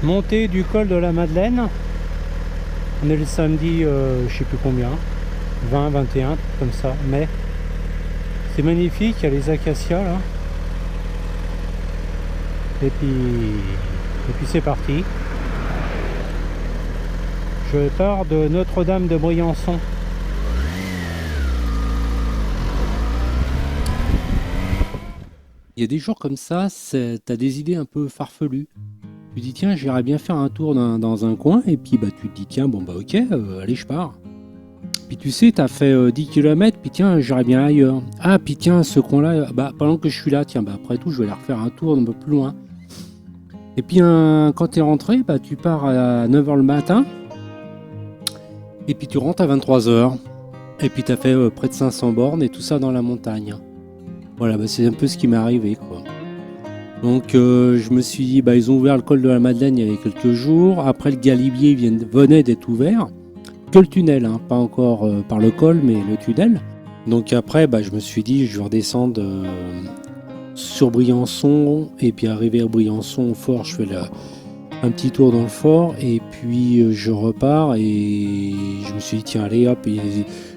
Montée du col de la Madeleine. On est le samedi, je sais plus combien, 20, 21, comme ça. Mais c'est magnifique, il y a les acacias là. Et puis c'est parti. Je pars de Notre-Dame de Briançon. Il y a des jours comme ça, t'as des idées un peu farfelues. Tu dis tiens, j'irais bien faire un tour dans un coin, et puis bah tu te dis tiens, bon bah ok, allez je pars. Puis tu sais, t'as fait 10 km, puis tiens, j'irais bien ailleurs. Ah, puis tiens, ce coin-là, bah pendant que je suis là, tiens, bah après tout, je vais aller refaire un tour un peu plus loin. Et puis quand t'es rentré, bah tu pars à 9h le matin, et puis tu rentres à 23h. Et puis t'as fait près de 500 bornes, et tout ça dans la montagne. Voilà, bah c'est un peu ce qui m'est arrivé, quoi. Donc je me suis dit, bah, ils ont ouvert le col de la Madeleine il y avait quelques jours. Après, le Galibier venait d'être ouvert. Que le tunnel, hein, pas encore par le col, mais le tunnel. Donc après, bah, je me suis dit, je vais redescendre sur Briançon. Et puis arrivé à Briançon au fort, je fais un petit tour dans le fort. Et puis je repars. Et je me suis dit, tiens, allez, hop,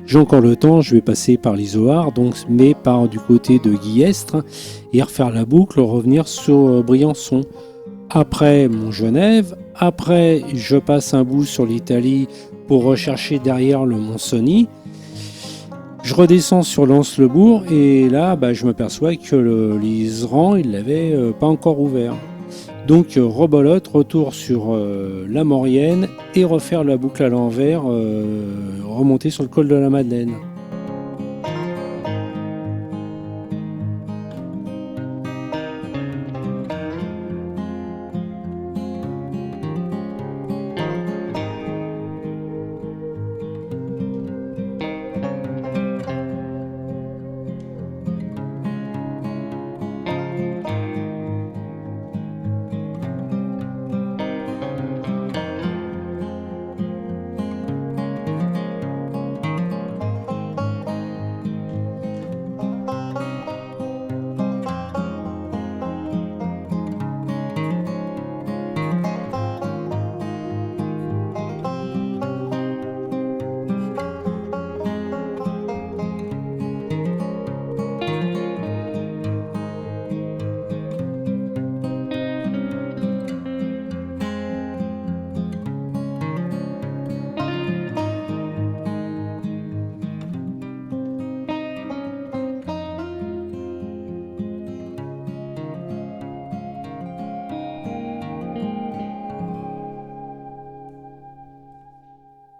j'ai encore le temps, je vais passer par l'Isoard, donc, mais par du côté de Guillestre, et refaire la boucle, revenir sur Briançon. Après Mont-Genève, après je passe un bout sur l'Italie pour rechercher derrière le Mont-Cenis. Je redescends sur Lens-le-Bourg et là bah, je m'aperçois que l'Iseran il l'avait pas encore ouvert. Donc rebolote, retour sur la Maurienne et refaire la boucle à l'envers, remonter sur le col de la Madeleine.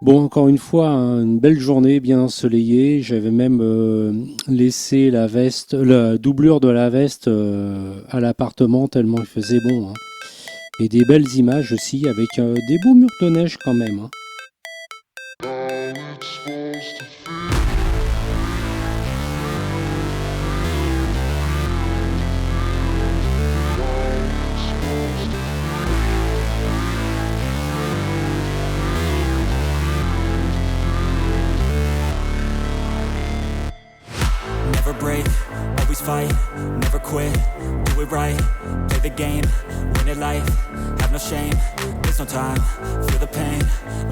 Bon, encore une fois, une belle journée bien ensoleillée. J'avais même laissé la doublure de la veste à l'appartement tellement il faisait bon, hein. Et des belles images aussi avec des beaux murs de neige quand même, hein. Never break, always fight, never quit, do it right, play the game, win it life, have no shame, there's no time, feel the pain,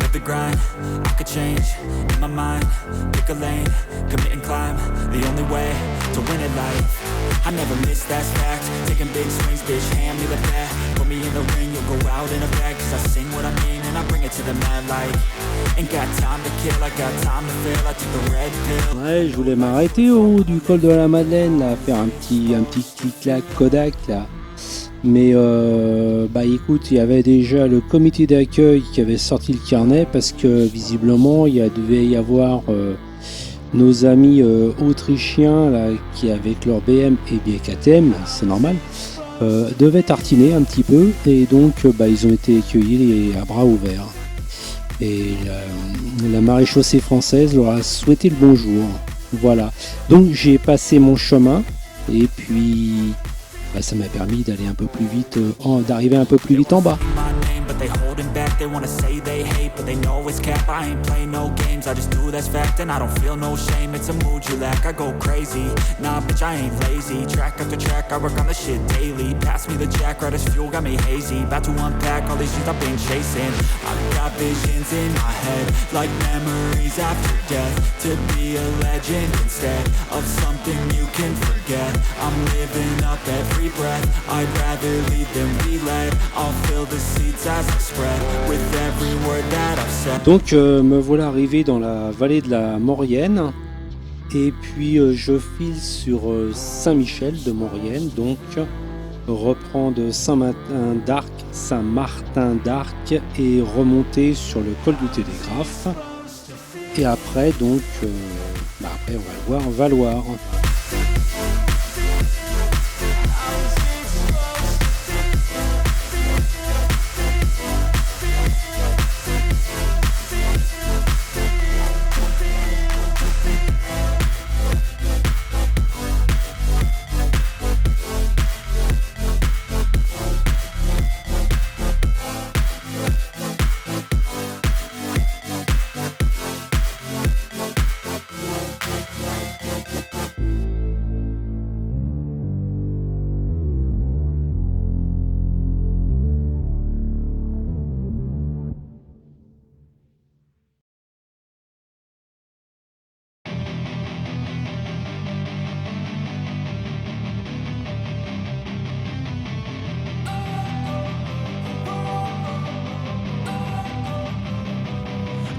live the grind, I could change, in my mind, pick a lane, commit and climb, the only way to win it life, I never miss, that's fact, taking big swings, bitch, hand me the bat, put me in the ring, you'll go out in a bag, cause I sing what I mean and I bring it to the mad light, ain't got time to kill, I got time to feel, I took the red pill. Ouais, je voulais m'arrêter au haut du col de la Madeleine, là, faire un petit clic-clac Kodak, là. Mais bah écoute, il y avait déjà le comité d'accueil qui avait sorti le carnet parce que visiblement il devait y avoir nos amis autrichiens là, qui avec leur BM et bien KTM, c'est normal, devaient tartiner un petit peu et donc bah, ils ont été accueillis à bras ouverts. Et la maréchaussée française leur a souhaité le bonjour. Voilà. Donc j'ai passé mon chemin et puis bah, ça m'a permis d'aller un peu plus vite, d'arriver un peu plus vite en bas. They wanna say they hate, but they know it's cap. I ain't playing no games, I just do that's fact. And I don't feel no shame, it's a mood you lack. I go crazy, nah bitch I ain't lazy. Track after track, I work on the shit daily. Pass me the jack, right as fuel, got me hazy. About to unpack all these things I've been chasing. I've got visions in my head, like memories after death. To be a legend instead of something you can forget. I'm living up every breath, I'd rather lead than be led. I'll fill the seats as I spread, with every word that I've said. Donc me voilà arrivé dans la vallée de la Maurienne. Et puis je file sur Saint-Michel de Maurienne, donc reprendre Saint-Martin d'Arc et remonter sur le col du Télégraphe. Et après, donc, après on va le voir, Valoir.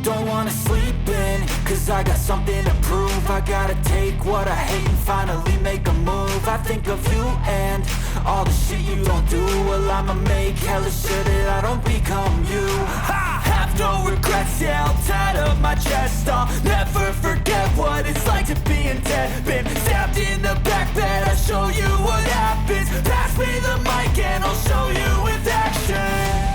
Don't wanna sleep in, cause I got something to prove. I gotta take what I hate and finally make a move. I think of you and all the shit you don't do. Well, I'ma make hella sure that I don't become you. I have no regrets, yeah, I'll tie up my chest. I'll never forget what it's like to be in debt. Been stabbed in the back bed, I'll show you what happens. Pass me the mic and I'll show you with action.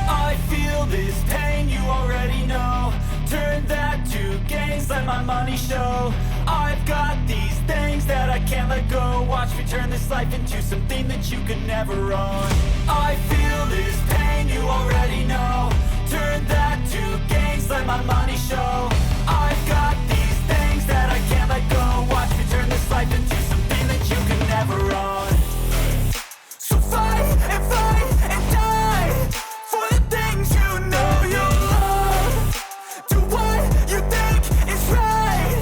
I feel this pain, you already know. Turn that to gains, let my money show. I've got these things that I can't let go. Watch me turn this life into something that you could never own. I feel this pain, you already know. Turn that to gains, let my money show. I've got these things that I can't let go. Watch me turn this life into something that you could never own. So fight and die for the things you know you love. Do what you think is right,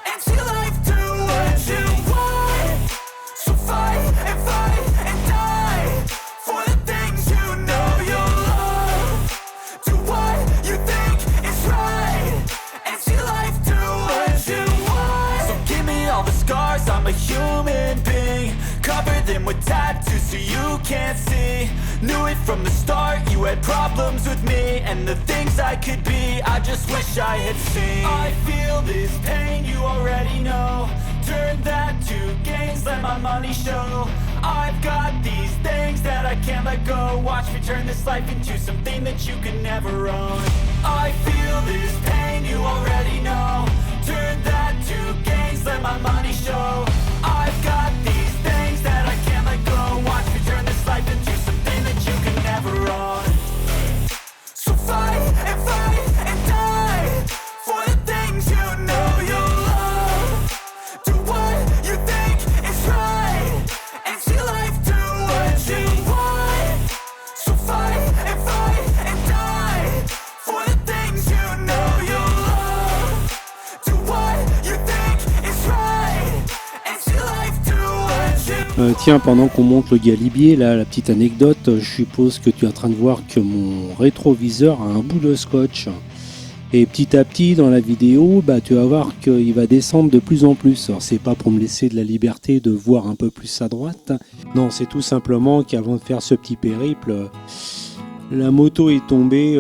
and see life do what you want. So fight and die for the things you know you love. Do what you think is right, and see life do what you want. So give me all the scars, I'm a human being. Cover them with tattoos so you can't see. Knew it from the start, you had problems with me and the things I could be, I just wish I had seen. I feel this pain, you already know. Turn that to gains, let my money show. I've got these things that I can't let go. Watch me turn this life into something that you could never own. I feel this pain, you already know. Turn that to gains, let my money show. I've got these things that I can't let go. Watch me turn this life into something that you can never own. So fight and die for the things you know you love. Do what you think is right, and see life do what you want. So fight and die for the things you know you love. Do what you think is right, and see life do what you Tiens, pendant qu'on monte le Galibier, là, la petite anecdote, je suppose que tu es en train de voir que mon rétroviseur a un bout de scotch. Et petit à petit, dans la vidéo, tu vas voir qu'il va descendre de plus en plus. Alors, c'est pas pour me laisser de la liberté de voir un peu plus à droite. Non, c'est tout simplement qu'avant de faire ce petit périple, la moto est tombée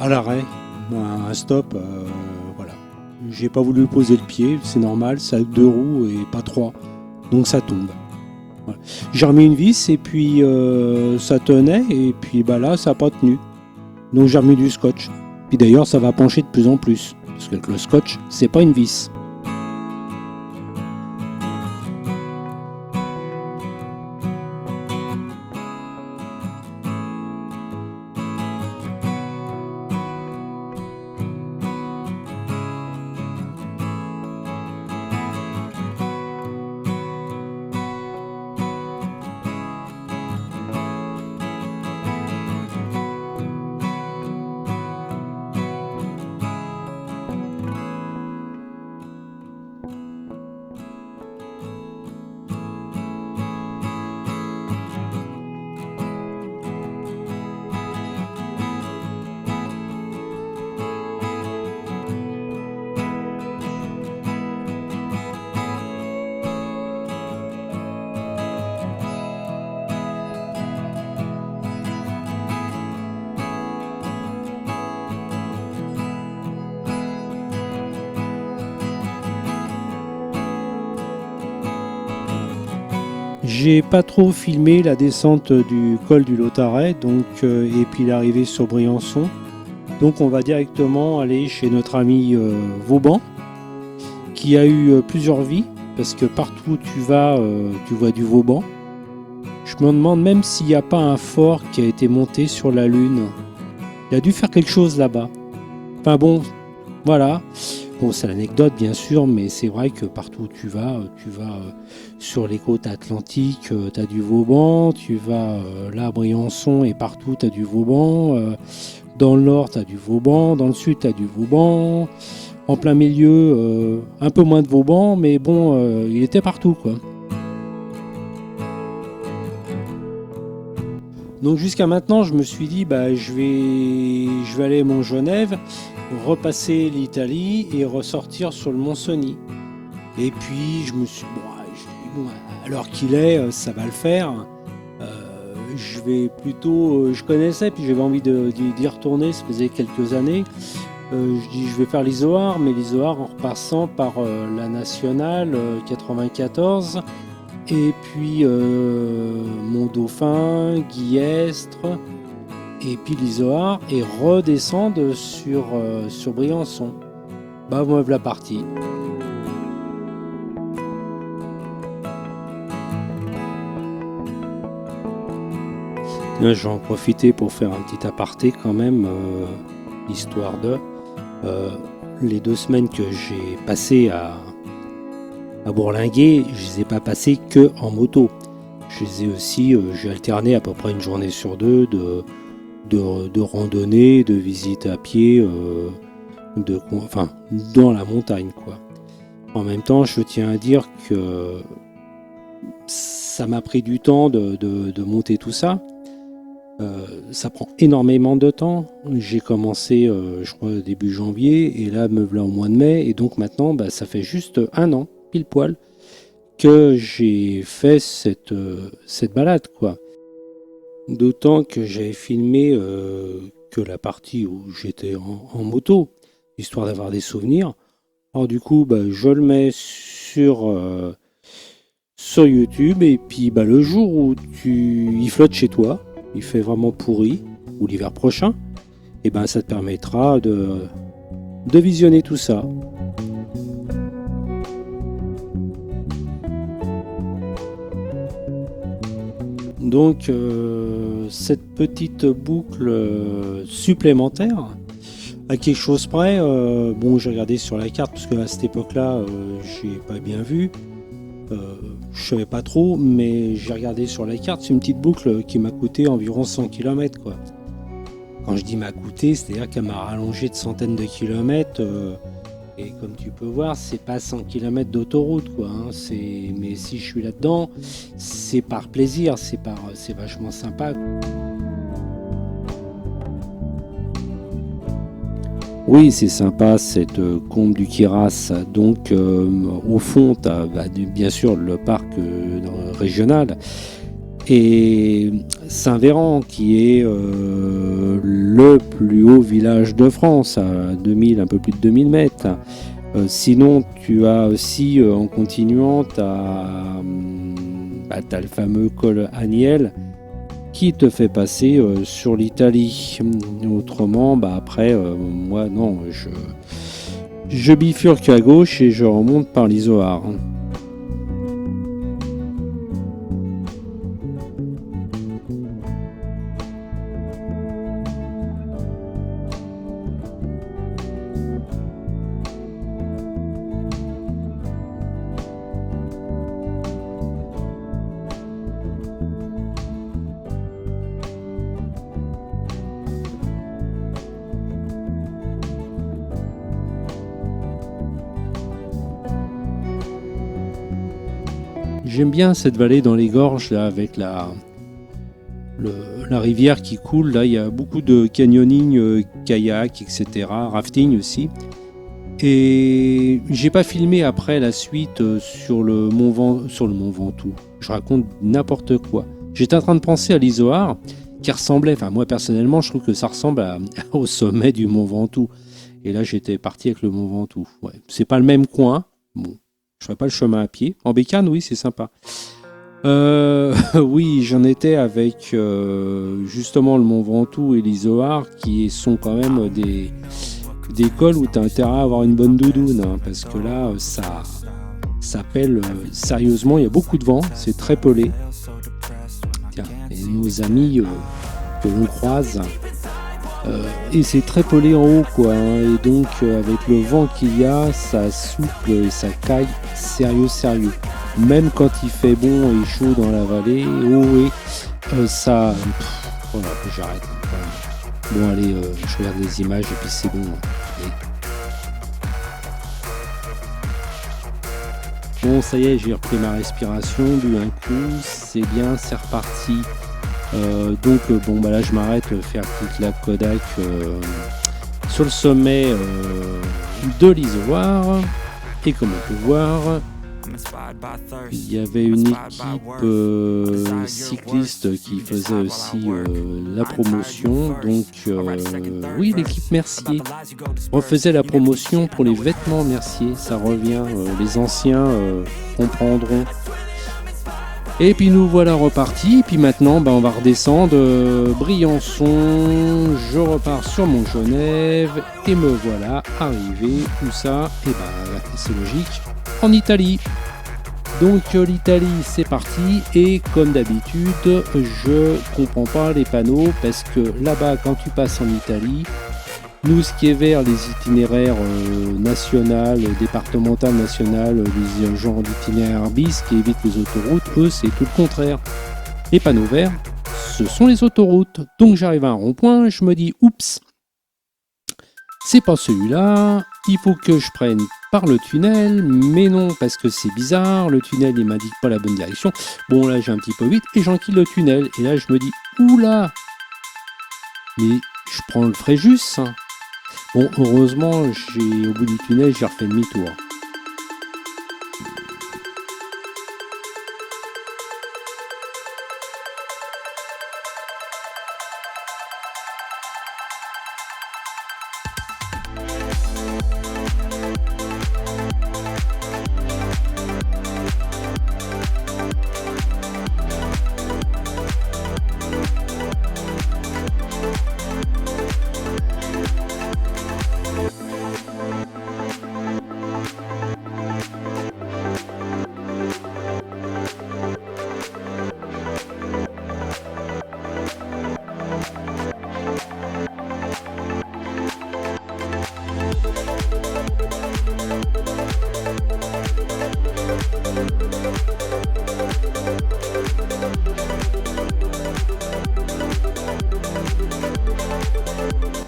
à l'arrêt, un stop. Voilà. J'ai pas voulu poser le pied, c'est normal, ça a 2 roues et pas 3. Donc ça tombe. Voilà. J'ai remis une vis et puis ça tenait et puis là ça n'a pas tenu. Donc j'ai remis du scotch. Puis d'ailleurs ça va pencher de plus en plus. Parce que le scotch c'est pas une vis. J'ai pas trop filmé la descente du col du Lautaret, donc, et puis l'arrivée sur Briançon. Donc on va directement aller chez notre ami Vauban, qui a eu plusieurs vies, parce que partout où tu vas, tu vois du Vauban. Je me demande même s'il n'y a pas un fort qui a été monté sur la Lune. Il a dû faire quelque chose là-bas. Enfin bon, voilà. Bon, c'est l'anecdote bien sûr, mais c'est vrai que partout où tu vas sur les côtes atlantiques, tu as du Vauban, tu vas là à Briançon et partout tu as du Vauban, dans le nord tu as du Vauban, dans le sud tu as du Vauban, en plein milieu un peu moins de Vauban, mais bon, il était partout quoi. Donc jusqu'à maintenant, je me suis dit, je vais aller à Montgenèvre, repasser l'Italie et ressortir sur le Mont-Cenis. Et puis je me suis dit, à l'heure qu'il est, ça va le faire. Je vais plutôt, je connaissais, puis j'avais envie d'y retourner, ça faisait quelques années. Je dis, je vais faire l'Isoard, mais l'Isoard en repassant par la nationale 94. Et puis Mont-Dauphin, Guillestre, et puis l'Isoard, et redescendre sur Briançon. Moi, voilà parti. Là, je vais en profiter pour faire un petit aparté quand même, histoire de... les 2 semaines que j'ai passées à Bourlinguer, je les ai pas passées que en moto. Je les ai aussi, j'ai alterné à peu près une journée sur 2 de randonnée, de visite à pied, dans la montagne quoi. En même temps, je tiens à dire que ça m'a pris du temps de monter tout ça. Ça prend énormément de temps. J'ai commencé, je crois, début janvier, et là, me voilà au mois de mai, et donc maintenant, ça fait juste 1 an, pile poil, que j'ai fait cette balade, quoi. D'autant que j'avais filmé que la partie où j'étais en moto, histoire d'avoir des souvenirs. Alors du coup, je le mets sur YouTube, et puis le jour où il flotte chez toi, il fait vraiment pourri, ou l'hiver prochain, et ça te permettra de visionner tout ça. Donc cette petite boucle supplémentaire, à quelque chose près, j'ai regardé sur la carte parce qu'à cette époque-là, j'ai pas bien vu. Je savais pas trop, mais j'ai regardé sur la carte, c'est une petite boucle qui m'a coûté environ 100 km quoi. Quand je dis m'a coûté, c'est-à-dire qu'elle m'a rallongé de centaines de kilomètres, et comme tu peux voir, c'est pas 100 km d'autoroute quoi, hein. Mais si je suis là-dedans, c'est par plaisir, c'est vachement sympa. Oui, c'est sympa cette combe du Queyras. Donc au fond, tu as bien sûr le parc régional et Saint-Véran qui est le plus haut village de France, à un peu plus de 2000 mètres. Sinon, tu as aussi en continuant, tu as le fameux col Aniel qui te fait passer sur l'Italie. Autrement, après, moi non, je bifurque à gauche et je remonte par l'Isoard. J'aime bien cette vallée dans les gorges là, avec la rivière qui coule. Là, il y a beaucoup de canyoning, kayak, etc. Rafting aussi. Et j'ai pas filmé après la suite sur le Mont Ventoux. Je raconte n'importe quoi. J'étais en train de penser à l'Isoard qui ressemblait, moi personnellement, je trouve que ça ressemble au sommet du Mont Ventoux. Et là, j'étais parti avec le Mont Ventoux. Ouais, c'est pas le même coin. Bon. Je ferai pas le chemin à pied. En bécane, oui, c'est sympa. Oui, j'en étais avec justement le Mont Ventoux et l'Izoard, qui sont quand même des cols où tu as intérêt à avoir une bonne doudoune, hein, parce que là, ça pèle sérieusement, il y a beaucoup de vent, c'est très pelé. Tiens, et nos amis que l'on croise, et c'est très pelé en haut, quoi, hein, et donc avec le vent qu'il y a, ça souffle et ça caille sérieux. Même quand il fait bon et chaud dans la vallée, ça... voilà, j'arrête. Bon, allez, je regarde les images et puis c'est bon. Allez. Bon, ça y est, j'ai repris ma respiration, bu un coup, c'est bien, c'est reparti. Donc, bon, bah là, je m'arrête, faire petite lac Kodak sur le sommet de l'Izoard. Et comme on peut voir, il y avait une équipe cycliste qui faisait aussi la promotion. Donc, oui, l'équipe Mercier refaisait la promotion pour les vêtements Mercier. Ça revient, les anciens comprendront. Et puis nous voilà repartis. Puis maintenant, on va redescendre Briançon. Je repars sur Montgenèvre et me voilà arrivé. Où ça ? Et c'est logique, en Italie. Donc l'Italie, c'est parti. Et comme d'habitude, je comprends pas les panneaux parce que là-bas, quand tu passes en Italie, nous, ce qui est vert, les itinéraires nationaux, départementaux, nationaux, les genres d'itinéraires bis qui évitent les autoroutes, eux, c'est tout le contraire. Les panneaux verts, ce sont les autoroutes. Donc j'arrive à un rond-point, je me dis, oups, c'est pas celui-là, il faut que je prenne par le tunnel, mais non, parce que c'est bizarre, le tunnel, il m'indique pas la bonne direction. Bon, là, j'ai un petit peu vite et j'enquille le tunnel. Et là, je me dis, oula, mais je prends le Fréjus, hein. Bon, heureusement, au bout du tunnel, j'ai refait demi-tour.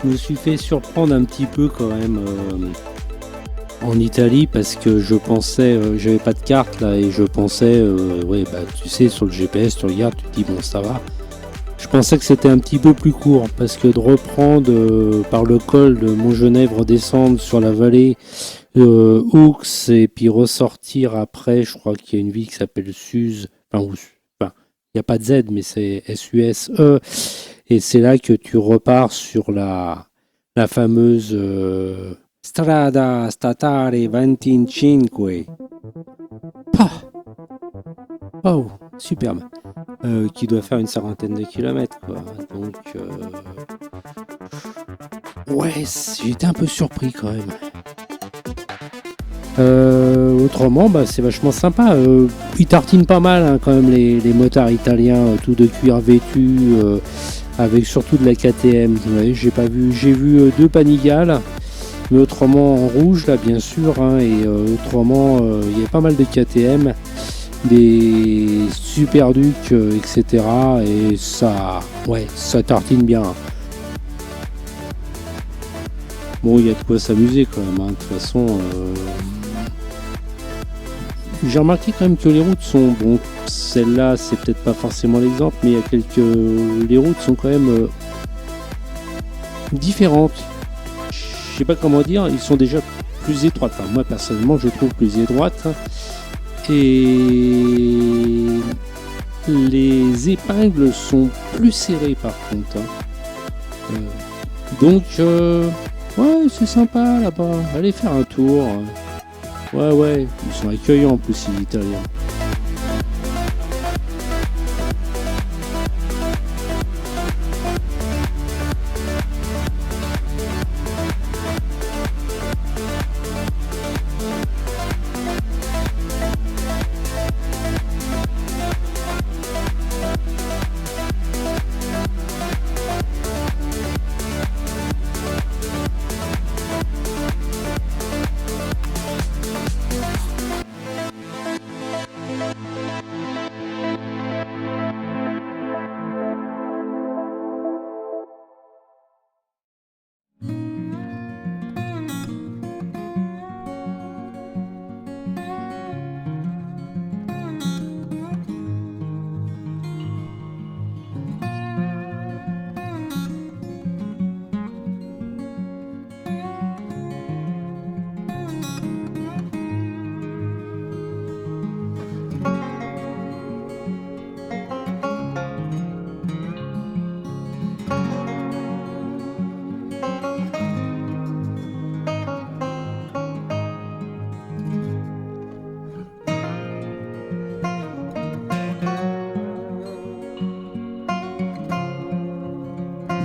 Je me suis fait surprendre un petit peu quand même en Italie parce que je pensais, j'avais pas de carte là et je pensais, tu sais, sur le GPS, tu regardes, tu te dis bon, ça va. Je pensais que c'était un petit peu plus court parce que de reprendre par le col de Montgenèvre, redescendre sur la vallée Aux et puis ressortir après, je crois qu'il y a une ville qui s'appelle Suse, il n'y a pas de Z mais c'est SUSE. Et c'est là que tu repars sur la fameuse Strada Statale 25. Oh, superbe. Qui doit faire une cinquantaine de kilomètres, quoi. Donc, ouais, j'étais un peu surpris quand même. Autrement, c'est vachement sympa. Ils tartinent pas mal hein, quand même les motards italiens, tout de cuir vêtu. Avec surtout de la KTM. Ouais, j'ai vu 2 Panigales, mais autrement en rouge là bien sûr, hein, et autrement il y a pas mal de KTM, des Super Duc, etc. Et ça tartine bien. Bon, il y a de quoi s'amuser quand même, hein. De toute façon, j'ai remarqué quand même que les routes sont bon. Celle-là, c'est peut-être pas forcément l'exemple, mais il y a les routes sont quand même différentes. Je sais pas comment dire, ils sont déjà plus étroites. Enfin, moi personnellement, je trouve plus étroites. Et les épingles sont plus serrées par contre. Donc, ouais, c'est sympa là-bas. Allez faire un tour. Ouais, ils sont accueillants en plus, les Italiens.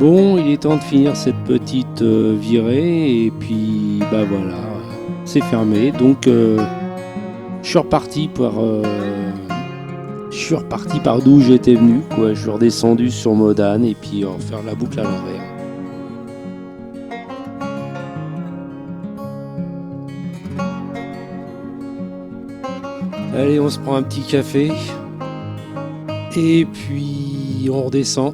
Bon, il est temps de finir cette petite virée et puis bah voilà, c'est fermé. Donc je suis reparti par d'où j'étais venu, quoi. Je suis redescendu sur Modane et puis on va faire la boucle à l'envers. Allez, on se prend un petit café et puis on redescend.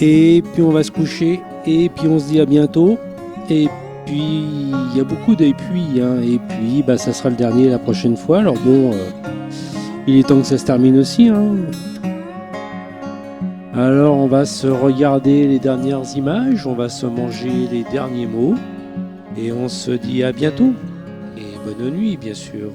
Et puis on va se coucher, et puis on se dit à bientôt. Et puis il y a beaucoup et puis, hein. Et puis bah, ça sera le dernier la prochaine fois. Alors bon, il est temps que ça se termine aussi, hein. Alors on va se regarder les dernières images, on va se manger les derniers mots, et on se dit à bientôt. Et bonne nuit bien sûr.